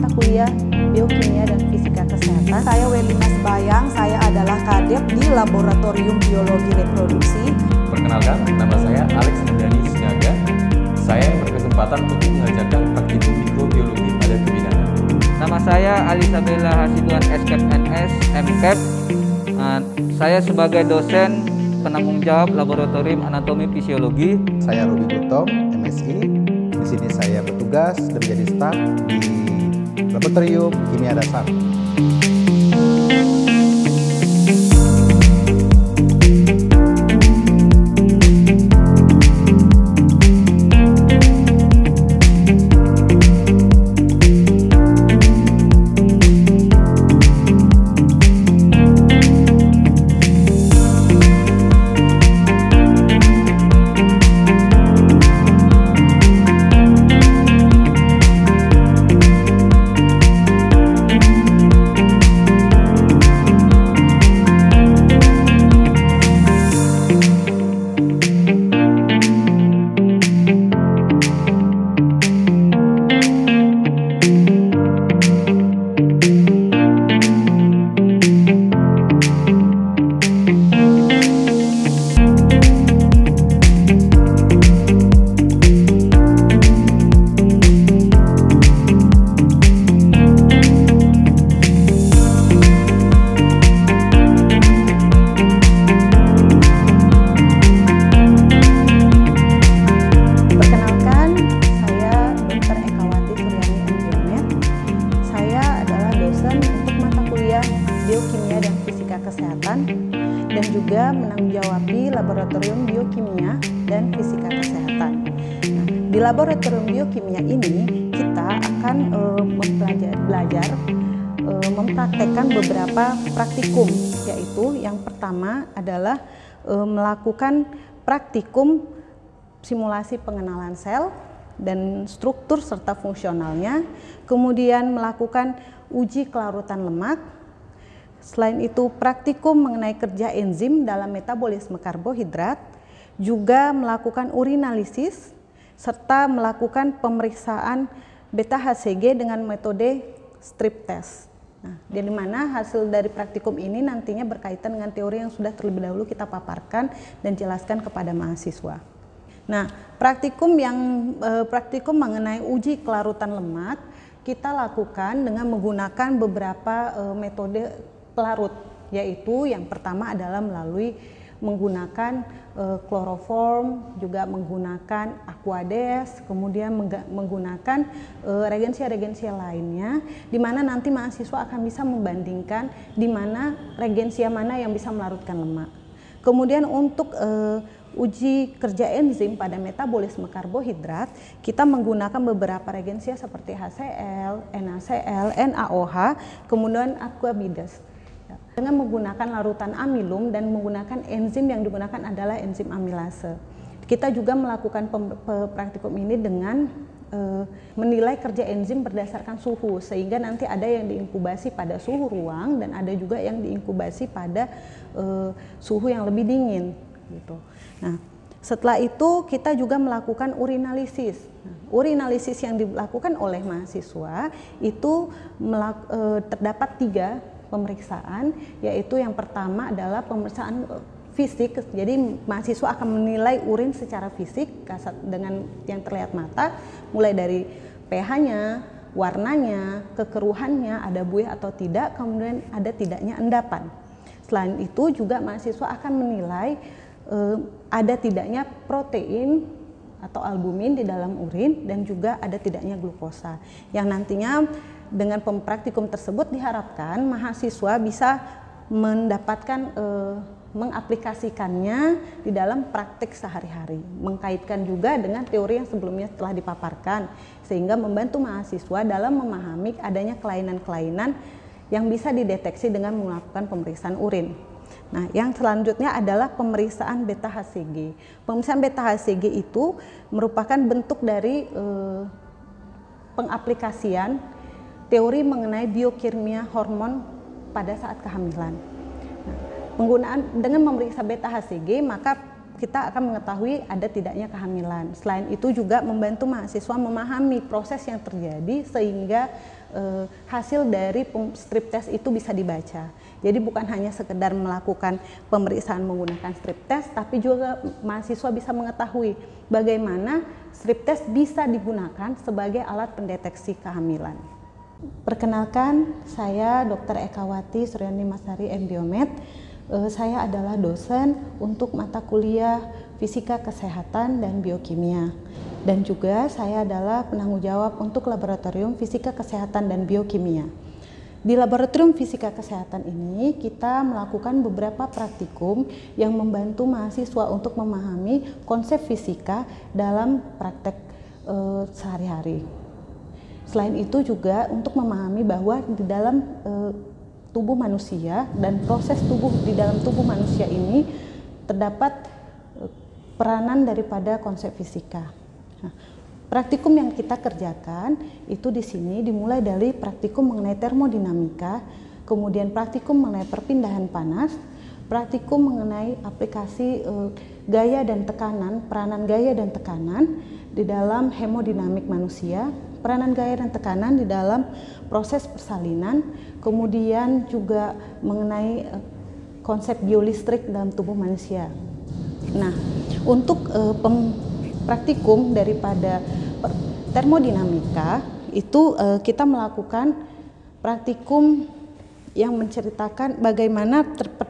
mata kuliah Biokimia dan Fisika Kesehatan. Saya Welina Sebayang, saya adalah kadep di Laboratorium Biologi Reproduksi. Perkenalkan, nama saya Alex Andani Sinaga. Saya yang berkesempatan untuk mengajarkan praktikum mikrobiologi pada kebidanan. Nama saya Alisabella Hasibuan SKPNS MKEP. Saya sebagai dosen penanggung jawab Laboratorium Anatomi Fisiologi. Saya Ruby Guttom, MSI. Di sini saya bertugas dan menjadi staf di Laboratorium Kimia Dasar. Biokimia dan Fisika Kesehatan dan juga menanggung-jawabi Laboratorium Biokimia dan Fisika Kesehatan. Nah, di Laboratorium Biokimia ini kita akan belajar mempraktekkan beberapa praktikum, yaitu yang pertama adalah melakukan praktikum simulasi pengenalan sel dan struktur serta fungsionalnya, kemudian melakukan uji kelarutan lemak. Selain itu, praktikum mengenai kerja enzim dalam metabolisme karbohidrat, juga melakukan urinalisis, serta melakukan pemeriksaan beta-HCG dengan metode strip test. Nah, di mana hasil dari praktikum ini nantinya berkaitan dengan teori yang sudah terlebih dahulu kita paparkan dan jelaskan kepada mahasiswa. Nah, praktikum mengenai uji kelarutan lemak kita lakukan dengan menggunakan beberapa metode pelarut, yaitu yang pertama adalah melalui menggunakan kloroform, juga menggunakan aquades, kemudian menggunakan regensia-regensia lainnya, di mana nanti mahasiswa akan bisa membandingkan di mana regensia mana yang bisa melarutkan lemak. Kemudian untuk uji kerja enzim pada metabolisme karbohidrat, kita menggunakan beberapa regensia seperti HCl, NaCl, NaOH, kemudian aquabides. Dengan menggunakan larutan amilum dan menggunakan enzim yang digunakan adalah enzim amilase. Kita juga melakukan praktikum ini dengan menilai kerja enzim berdasarkan suhu, sehingga nanti ada yang diinkubasi pada suhu ruang dan ada juga yang diinkubasi pada suhu yang lebih dingin. Gitu. Nah, setelah itu kita juga melakukan urinalisis. Nah, urinalisis yang dilakukan oleh mahasiswa itu terdapat 3 pemeriksaan, yaitu yang pertama adalah pemeriksaan fisik. Jadi mahasiswa akan menilai urin secara fisik dengan yang terlihat mata, mulai dari pH-nya, warnanya, kekeruhannya, ada buih atau tidak, kemudian ada tidaknya endapan. Selain itu juga mahasiswa akan menilai ada tidaknya protein atau albumin di dalam urin dan juga ada tidaknya glukosa, yang nantinya dengan praktikum tersebut diharapkan mahasiswa bisa mendapatkan mengaplikasikannya di dalam praktik sehari-hari, mengkaitkan juga dengan teori yang sebelumnya telah dipaparkan, sehingga membantu mahasiswa dalam memahami adanya kelainan-kelainan yang bisa dideteksi dengan melakukan pemeriksaan urin. Nah, yang selanjutnya adalah pemeriksaan beta-HCG. Pemeriksaan beta-HCG itu merupakan bentuk dari pengaplikasian teori mengenai biokimia hormon pada saat kehamilan. Nah, penggunaan dengan memeriksa beta-HCG maka kita akan mengetahui ada tidaknya kehamilan. Selain itu juga membantu mahasiswa memahami proses yang terjadi sehingga hasil dari strip test itu bisa dibaca. Jadi bukan hanya sekedar melakukan pemeriksaan menggunakan strip test, tapi juga mahasiswa bisa mengetahui bagaimana strip test bisa digunakan sebagai alat pendeteksi kehamilan. Perkenalkan, saya Dr. Ekawati Suryani Masari M.Biomed. Saya adalah dosen untuk mata kuliah Fisika Kesehatan dan Biokimia. Dan juga saya adalah penanggung jawab untuk Laboratorium Fisika Kesehatan dan Biokimia. Di Laboratorium Fisika Kesehatan ini kita melakukan beberapa praktikum yang membantu mahasiswa untuk memahami konsep fisika dalam praktek sehari-hari. Selain itu juga untuk memahami bahwa di dalam tubuh manusia dan proses tubuh di dalam tubuh manusia ini terdapat peranan daripada konsep fisika. Nah, praktikum yang kita kerjakan itu di sini dimulai dari praktikum mengenai termodinamika, kemudian praktikum mengenai perpindahan panas, praktikum mengenai aplikasi gaya dan tekanan, peranan gaya dan tekanan di dalam hemodinamik manusia, peranan gaya dan tekanan di dalam proses persalinan, kemudian juga mengenai konsep biolistrik dalam tubuh manusia. Nah, untuk praktikum daripada termodinamika itu kita melakukan praktikum yang menceritakan bagaimana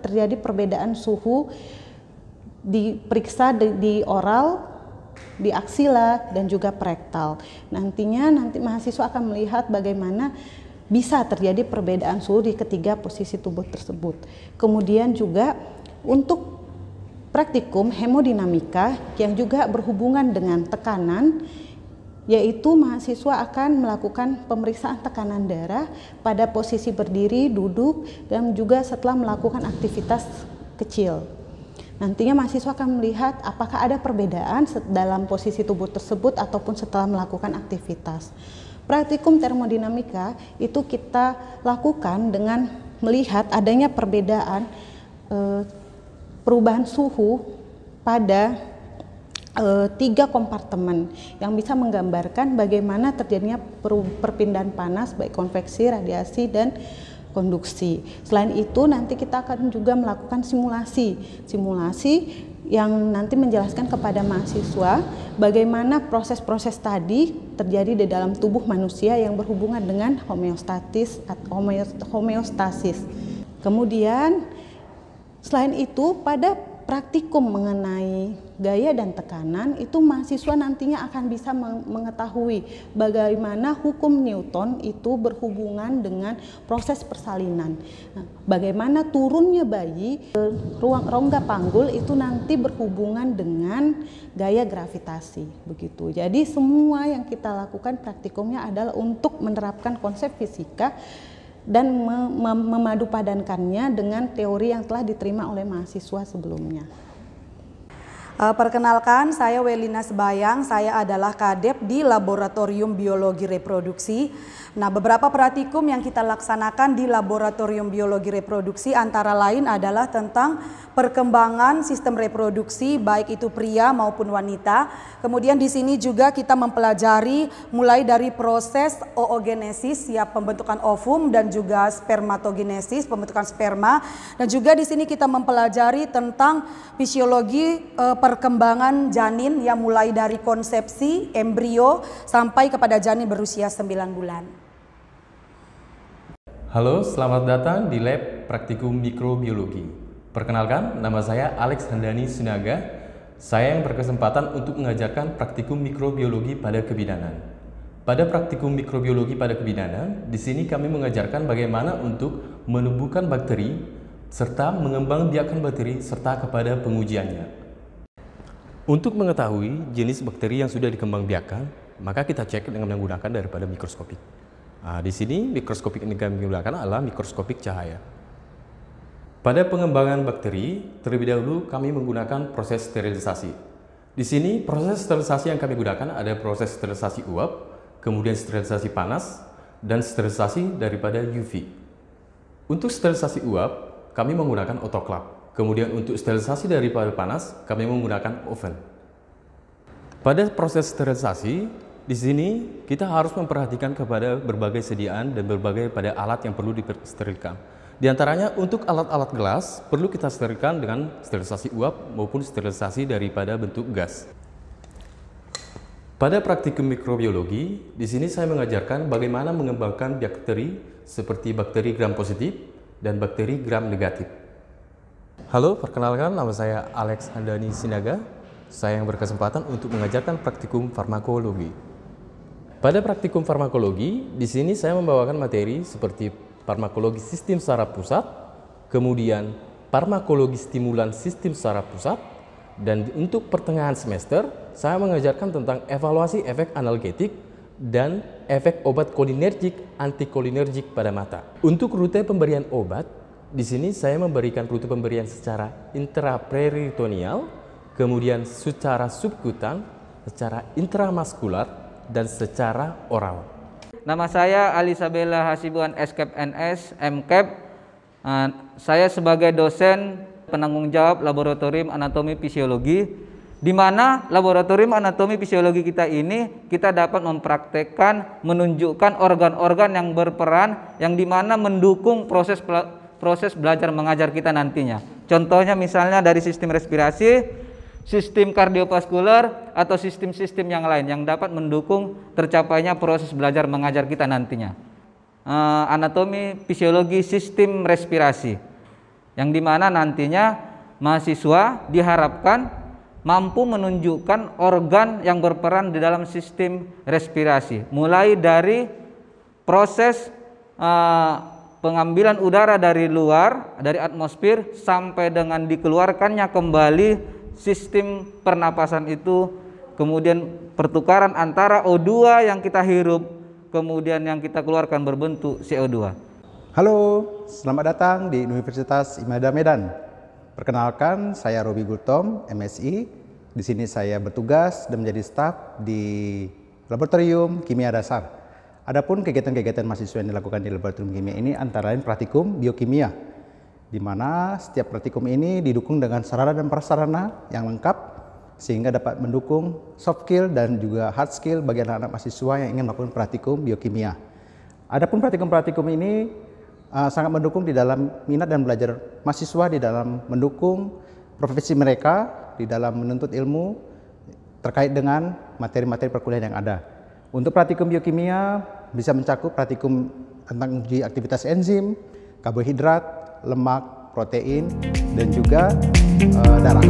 terjadi perbedaan suhu diperiksa di oral, di aksila, dan juga perektal. Nanti mahasiswa akan melihat bagaimana bisa terjadi perbedaan suhu di ketiga posisi tubuh tersebut. Kemudian juga untuk praktikum hemodinamika yang juga berhubungan dengan tekanan, yaitu mahasiswa akan melakukan pemeriksaan tekanan darah pada posisi berdiri, duduk, dan juga setelah melakukan aktivitas kecil. Nantinya mahasiswa akan melihat apakah ada perbedaan dalam posisi tubuh tersebut ataupun setelah melakukan aktivitas. Praktikum termodinamika itu kita lakukan dengan melihat adanya perbedaan perubahan suhu pada 3 kompartemen yang bisa menggambarkan bagaimana terjadinya perpindahan panas baik konveksi, radiasi, dan konduksi. Selain itu nanti kita akan juga melakukan simulasi yang nanti menjelaskan kepada mahasiswa bagaimana proses-proses tadi terjadi di dalam tubuh manusia yang berhubungan dengan homeostasis. Kemudian selain itu pada praktikum mengenai gaya dan tekanan itu mahasiswa nantinya akan bisa mengetahui bagaimana hukum Newton itu berhubungan dengan proses persalinan. Nah, bagaimana turunnya bayi ke ruang rongga panggul itu nanti berhubungan dengan gaya gravitasi begitu. Jadi semua yang kita lakukan praktikumnya adalah untuk menerapkan konsep fisika dan memadupadankannya dengan teori yang telah diterima oleh mahasiswa sebelumnya. Perkenalkan, saya Welina Sebayang, saya adalah kadep di Laboratorium Biologi Reproduksi. Nah, beberapa praktikum yang kita laksanakan di Laboratorium Biologi Reproduksi antara lain adalah tentang perkembangan sistem reproduksi baik itu pria maupun wanita. Kemudian di sini juga kita mempelajari mulai dari proses oogenesis, ya, pembentukan ovum, dan juga spermatogenesis, pembentukan sperma. Dan juga di sini kita mempelajari tentang fisiologi perkembangan janin yang mulai dari konsepsi, embrio, sampai kepada janin berusia 9 bulan. Halo, selamat datang di Lab Praktikum Mikrobiologi. Perkenalkan, nama saya Alex Handani Sunaga. Saya yang berkesempatan untuk mengajarkan praktikum mikrobiologi pada kebidanan. Pada praktikum mikrobiologi pada kebidanan, di sini kami mengajarkan bagaimana untuk menumbuhkan bakteri serta mengembangbiakkan bakteri serta kepada pengujiannya. Untuk mengetahui jenis bakteri yang sudah dikembangbiakkan, maka kita cek dengan menggunakan daripada mikroskopik. Nah, di sini mikroskopik yang kami gunakan adalah mikroskopik cahaya. Pada pengembangan bakteri, terlebih dahulu kami menggunakan proses sterilisasi. Di sini proses sterilisasi yang kami gunakan ada proses sterilisasi uap, kemudian sterilisasi panas, dan sterilisasi daripada UV. Untuk sterilisasi uap, kami menggunakan autoclave. Kemudian untuk sterilisasi daripada panas, kami menggunakan oven. Pada proses sterilisasi, Di sini kita harus memperhatikan kepada berbagai sediaan dan berbagai pada alat yang perlu disterilkan. Di antaranya untuk alat-alat gelas perlu kita sterilkan dengan sterilisasi uap maupun sterilisasi daripada bentuk gas. Pada praktikum mikrobiologi, di sini saya mengajarkan bagaimana mengembangkan bakteri seperti bakteri gram positif dan bakteri gram negatif. Halo, perkenalkan nama saya Alex Handani Sinaga. Saya yang berkesempatan untuk mengajarkan praktikum farmakologi. Pada praktikum farmakologi, di sini saya membawakan materi seperti farmakologi sistem saraf pusat, kemudian farmakologi stimulan sistem saraf pusat, dan untuk pertengahan semester, saya mengajarkan tentang evaluasi efek analgetik dan efek obat kolinergik, antikolinergik pada mata. Untuk rute pemberian obat, di sini saya memberikan rute pemberian secara intraperitoneal, kemudian secara subkutan, secara intramuskular, dan secara oral. Nama saya Alisabella Hasibuan SKEP NS MKEP. Saya sebagai dosen penanggung jawab laboratorium anatomi fisiologi, di mana laboratorium anatomi fisiologi kita ini kita dapat mempraktekkan, menunjukkan organ-organ yang berperan, yang dimana mendukung proses belajar mengajar kita nantinya. Contohnya misalnya dari sistem respirasi, sistem kardiovaskular, atau sistem-sistem yang lain yang dapat mendukung tercapainya proses belajar mengajar kita nantinya. Anatomi fisiologi sistem respirasi, yang dimana nantinya mahasiswa diharapkan mampu menunjukkan organ yang berperan di dalam sistem respirasi, mulai dari proses pengambilan udara dari luar, dari atmosfer, sampai dengan dikeluarkannya kembali sistem pernapasan itu, kemudian pertukaran antara O2 yang kita hirup, kemudian yang kita keluarkan berbentuk CO2. Halo, selamat datang di Universitas IMADA Medan. Perkenalkan, saya Robi Gultom, MSI. Di sini saya bertugas dan menjadi staf di Laboratorium Kimia Dasar. Adapun kegiatan-kegiatan mahasiswa yang dilakukan di Laboratorium Kimia ini antara lain praktikum biokimia, di mana setiap praktikum ini didukung dengan sarana dan prasarana yang lengkap sehingga dapat mendukung soft skill dan juga hard skill bagi anak-anak mahasiswa yang ingin melakukan praktikum biokimia. Adapun praktikum-praktikum ini sangat mendukung di dalam minat dan belajar mahasiswa, di dalam mendukung profesi mereka di dalam menuntut ilmu terkait dengan materi-materi perkuliahan yang ada. Untuk praktikum biokimia bisa mencakup praktikum tentang uji aktivitas enzim, karbohidrat, lemak, protein, dan juga darah.